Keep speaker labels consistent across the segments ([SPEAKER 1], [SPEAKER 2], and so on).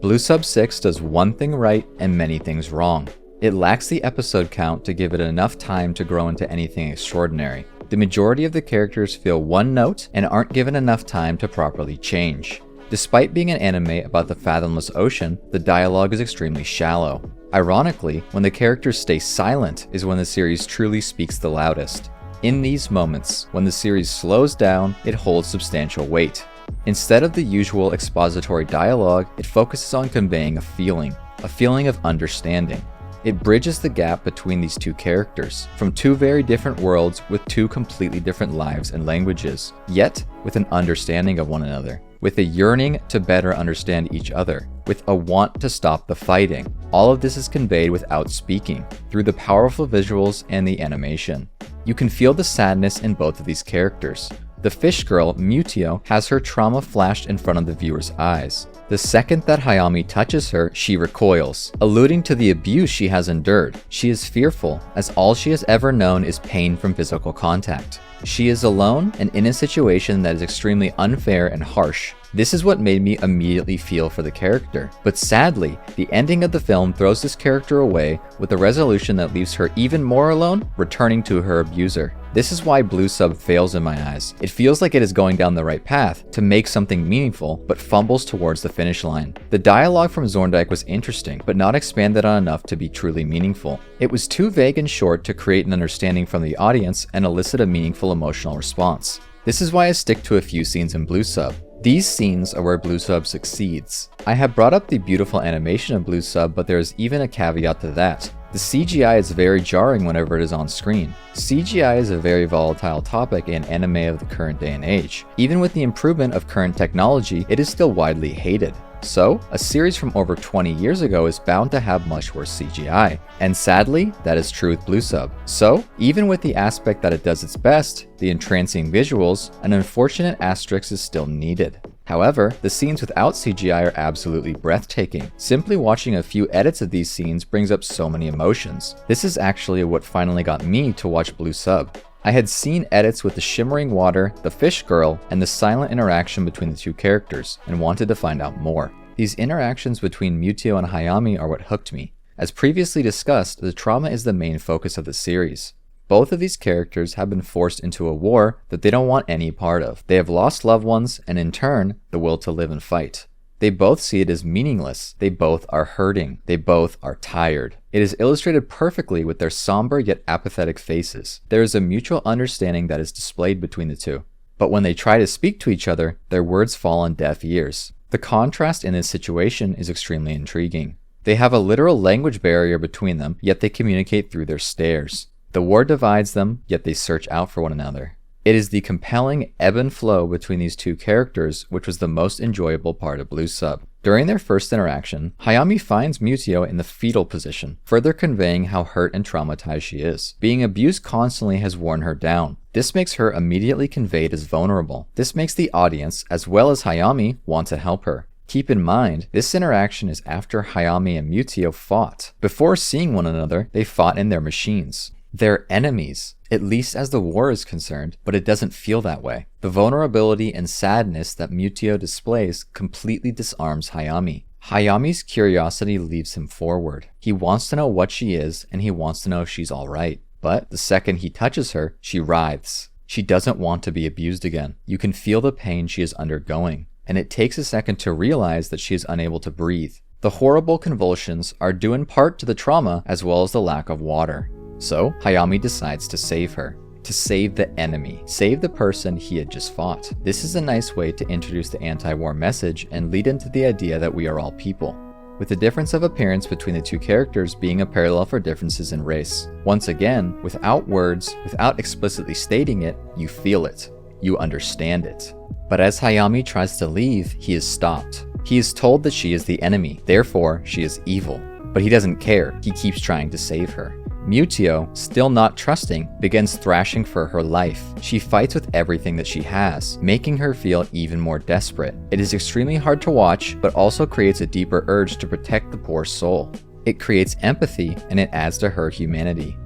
[SPEAKER 1] Blub Sub 6 does one thing right and many things wrong. It lacks the episode count to give it enough time to grow into anything extraordinary. The majority of the characters feel one note and aren't given enough time to properly change. Despite being an anime about the fathomless ocean, the dialogue is extremely shallow. Ironically, when the characters stay silent is when the series truly speaks the loudest. In these moments, when the series slows down, it holds substantial weight. Instead of the usual expository dialogue, it focuses on conveying a feeling of understanding. It bridges the gap between these two characters, from two very different worlds with two completely different lives and languages, yet with an understanding of one another, with a yearning to better understand each other, with a want to stop the fighting. All of this is conveyed without speaking, through the powerful visuals and the animation. You can feel the sadness in both of these characters. The fish girl, Mutio, has her trauma flashed in front of the viewer's eyes. The second that Hayami touches her, she recoils, alluding to the abuse she has endured. She is fearful, as all she has ever known is pain from physical contact. She is alone and in a situation that is extremely unfair and harsh. This is what made me immediately feel for the character. But sadly, the ending of the film throws this character away with a resolution that leaves her even more alone, returning to her abuser. This is why Blub Sub fails in my eyes. It feels like it is going down the right path to make something meaningful, but fumbles towards the finish line. The dialogue from Zorndike was interesting, but not expanded on enough to be truly meaningful. It was too vague and short to create an understanding from the audience and elicit a meaningful emotional response. This is why I stick to a few scenes in Blub Sub. These scenes are where Blub Sub succeeds. I have brought up the beautiful animation of Blub Sub, but there is even a caveat to that. The CGI is very jarring whenever it is on screen. CGI is a very volatile topic in anime of the current day and age. Even with the improvement of current technology, it is still widely hated. So, a series from over 20 years ago is bound to have much worse CGI. And sadly, that is true with Blub Sub. So, even with the aspect that it does its best, the entrancing visuals, an unfortunate asterisk is still needed. However, the scenes without CGI are absolutely breathtaking. Simply watching a few edits of these scenes brings up so many emotions. This is actually what finally got me to watch Blub Sub. I had seen edits with the shimmering water, the fish girl, and the silent interaction between the two characters, and wanted to find out more. These interactions between Mutio and Hayami are what hooked me. As previously discussed, the trauma is the main focus of the series. Both of these characters have been forced into a war that they don't want any part of. They have lost loved ones, and in turn, the will to live and fight. They both see it as meaningless. They both are hurting. They both are tired. It is illustrated perfectly with their somber yet apathetic faces. There is a mutual understanding that is displayed between the two. But when they try to speak to each other, their words fall on deaf ears. The contrast in this situation is extremely intriguing. They have a literal language barrier between them, yet they communicate through their stares. The war divides them, yet they search out for one another. It is the compelling ebb and flow between these two characters which was the most enjoyable part of Blub Sub. During their first interaction, Hayami finds Mutio in the fetal position, further conveying how hurt and traumatized she is. Being abused constantly has worn her down. This makes her immediately conveyed as vulnerable. This makes the audience, as well as Hayami, want to help her. Keep in mind, this interaction is after Hayami and Mutio fought. Before seeing one another, they fought in their machines. They're enemies, at least as the war is concerned, but it doesn't feel that way. The vulnerability and sadness that Mutio displays completely disarms Hayami. Hayami's curiosity leads him forward. He wants to know what she is, and he wants to know if she's alright. But the second he touches her, she writhes. She doesn't want to be abused again. You can feel the pain she is undergoing, and it takes a second to realize that she is unable to breathe. The horrible convulsions are due in part to the trauma as well as the lack of water. So, Hayami decides to save her. To save the enemy. Save the person he had just fought. This is a nice way to introduce the anti-war message and lead into the idea that we are all people, with the difference of appearance between the two characters being a parallel for differences in race. Once again, without words, without explicitly stating it, you feel it. You understand it. But as Hayami tries to leave, he is stopped. He is told that she is the enemy, therefore she is evil. But he doesn't care. He keeps trying to save her. Mutio, still not trusting, begins thrashing for her life. She fights with everything that she has, making her feel even more desperate. It is extremely hard to watch, but also creates a deeper urge to protect the poor soul. It creates empathy, and it adds to her humanity.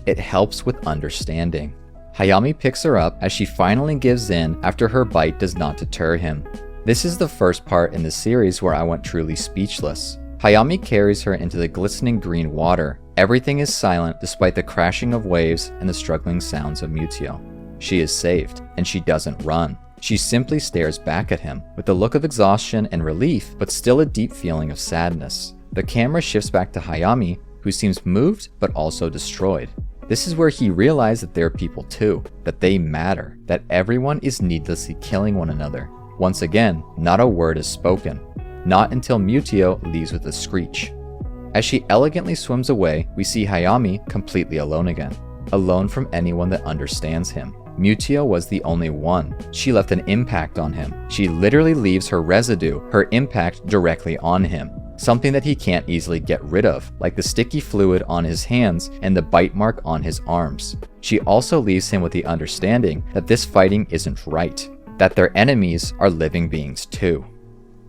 [SPEAKER 1] It helps with understanding. Hayami picks her up as she finally gives in after her bite does not deter him. This is the first part in the series where I went truly speechless. Hayami carries her into the glistening green water. Everything is silent despite the crashing of waves and the struggling sounds of Mutio. She is saved, and she doesn't run. She simply stares back at him with a look of exhaustion and relief, but still a deep feeling of sadness. The camera shifts back to Hayami, who seems moved but also destroyed. This is where he realized that they're people too, that they matter, that everyone is needlessly killing one another. Once again, not a word is spoken. Not until Mutio leaves with a screech. As she elegantly swims away, we see Hayami completely alone again. Alone from anyone that understands him. Mutio was the only one. She left an impact on him. She literally leaves her residue, her impact directly on him. Something that he can't easily get rid of, like the sticky fluid on his hands and the bite mark on his arms. She also leaves him with the understanding that this fighting isn't right, that their enemies are living beings too.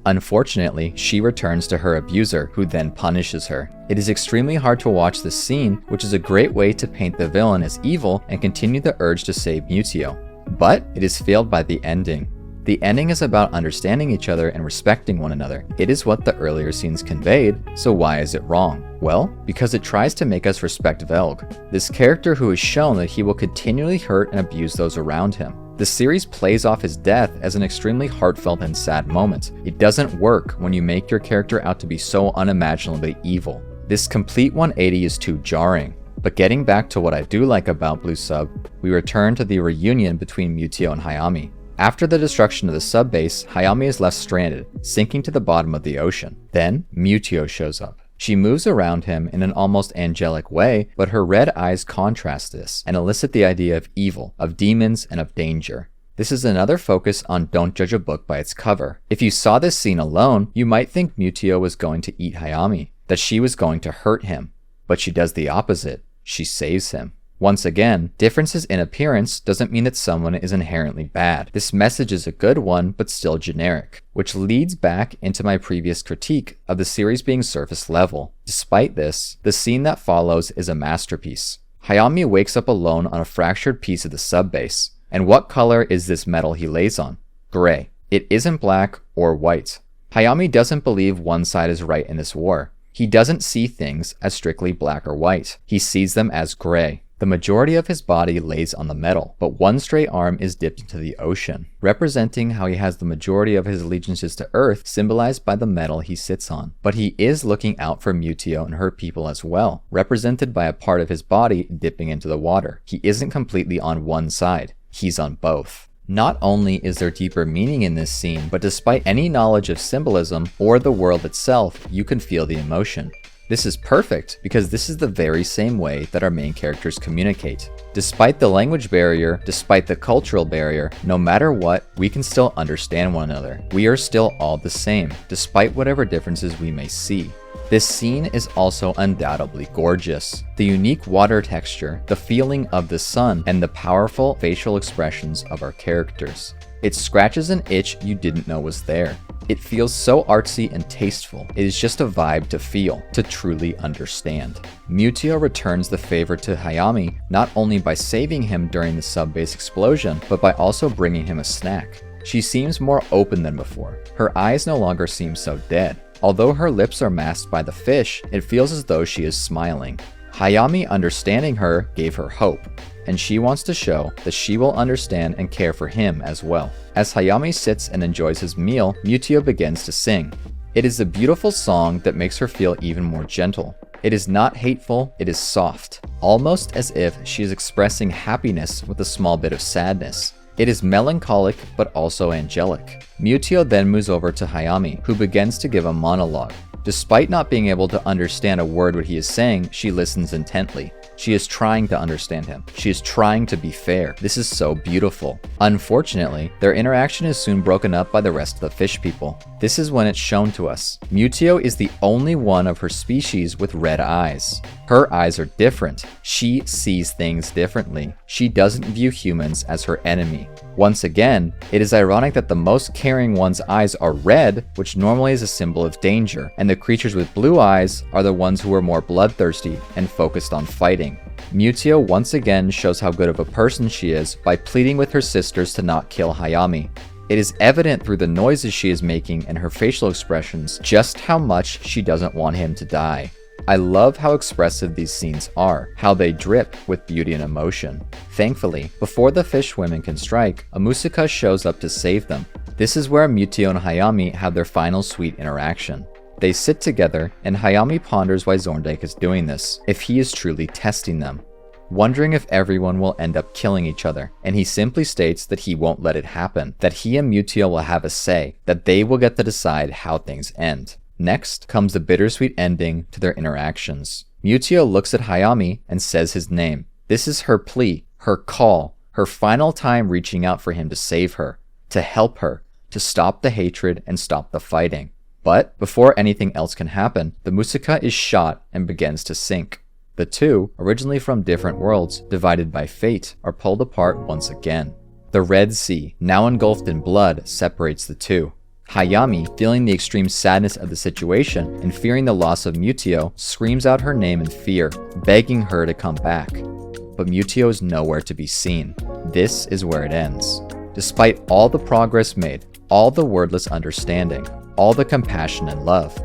[SPEAKER 1] Unfortunately, she returns to her abuser, who then punishes her. It is extremely hard to watch this scene, which is a great way to paint the villain as evil and continue the urge to save Mutio. But it is failed by the ending. The ending is about understanding each other and respecting one another. It is what the earlier scenes conveyed, so why is it wrong? Well, because it tries to make us respect Velg, this character who is shown that he will continually hurt and abuse those around him. The series plays off his death as an extremely heartfelt and sad moment. It doesn't work when you make your character out to be so unimaginably evil. This complete 180 is too jarring. But getting back to what I do like about Blub Sub, we return to the reunion between Mutio and Hayami. After the destruction of the sub-base, Hayami is left stranded, sinking to the bottom of the ocean. Then, Mutio shows up. She moves around him in an almost angelic way, but her red eyes contrast this and elicit the idea of evil, of demons, and of danger. This is another focus on don't judge a book by its cover. If you saw this scene alone, you might think Mutio was going to eat Hayami, that she was going to hurt him. But she does the opposite. She saves him. Once again, differences in appearance doesn't mean that someone is inherently bad. This message is a good one, but still generic, which leads back into my previous critique of the series being surface level. Despite this, the scene that follows is a masterpiece. Hayami wakes up alone on a fractured piece of the sub-base. And what color is this metal he lays on? Gray. It isn't black or white. Hayami doesn't believe one side is right in this war. He doesn't see things as strictly black or white. He sees them as gray. The majority of his body lays on the metal, but one stray arm is dipped into the ocean, representing how he has the majority of his allegiances to Earth symbolized by the metal he sits on. But he is looking out for Mutio and her people as well, represented by a part of his body dipping into the water. He isn't completely on one side, he's on both. Not only is there deeper meaning in this scene, but despite any knowledge of symbolism or the world itself, you can feel the emotion. This is perfect because this is the very same way that our main characters communicate. Despite the language barrier, despite the cultural barrier, no matter what, we can still understand one another. We are still all the same, despite whatever differences we may see. This scene is also undoubtedly gorgeous. The unique water texture, the feeling of the sun, and the powerful facial expressions of our characters. It scratches an itch you didn't know was there. It feels so artsy and tasteful. It is just a vibe to feel, to truly understand. Mutio returns the favor to Hayami not only by saving him during the sub-base explosion, but by also bringing him a snack. She seems more open than before. Her eyes no longer seem so dead. Although her lips are masked by the fish, it feels as though she is smiling. Hayami understanding her gave her hope, and she wants to show that she will understand and care for him as well. As Hayami sits and enjoys his meal, Mutio begins to sing. It is a beautiful song that makes her feel even more gentle. It is not hateful, it is soft, almost as if she is expressing happiness with a small bit of sadness. It is melancholic, but also angelic. Mutio then moves over to Hayami, who begins to give a monologue. Despite not being able to understand a word what he is saying, she listens intently. She is trying to understand him. She is trying to be fair. This is so beautiful. Unfortunately, their interaction is soon broken up by the rest of the fish people. This is when it's shown to us. Mutio is the only one of her species with red eyes. Her eyes are different. She sees things differently. She doesn't view humans as her enemy. Once again, it is ironic that the most caring one's eyes are red, which normally is a symbol of danger, and the creatures with blue eyes are the ones who are more bloodthirsty and focused on fighting. Mutio once again shows how good of a person she is by pleading with her sisters to not kill Hayami. It is evident through the noises she is making and her facial expressions just how much she doesn't want him to die. I love how expressive these scenes are, how they drip with beauty and emotion. Thankfully, before the fish women can strike, a Musaka shows up to save them. This is where Mutio and Hayami have their final sweet interaction. They sit together, and Hayami ponders why Zorndike is doing this, if he is truly testing them, wondering if everyone will end up killing each other, and he simply states that he won't let it happen, that he and Mutio will have a say, that they will get to decide how things end. Next comes the bittersweet ending to their interactions. Mutio looks at Hayami and says his name. This is her plea, her call, her final time reaching out for him to save her, to help her, to stop the hatred and stop the fighting. But before anything else can happen, the Musaka is shot and begins to sink. The two, originally from different worlds, divided by fate, are pulled apart once again. The Red Sea, now engulfed in blood, separates the two. Hayami, feeling the extreme sadness of the situation and fearing the loss of Mutio, screams out her name in fear, begging her to come back. But Mutio is nowhere to be seen. This is where it ends. Despite all the progress made, all the wordless understanding, all the compassion and love,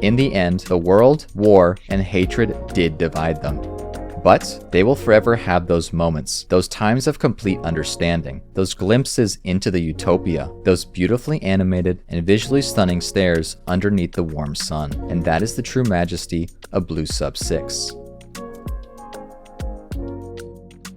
[SPEAKER 1] in the end, the world, war, and hatred did divide them. But they will forever have those moments, those times of complete understanding, those glimpses into the utopia, those beautifully animated and visually stunning stares underneath the warm sun. And that is the true majesty of Blub Sub 6.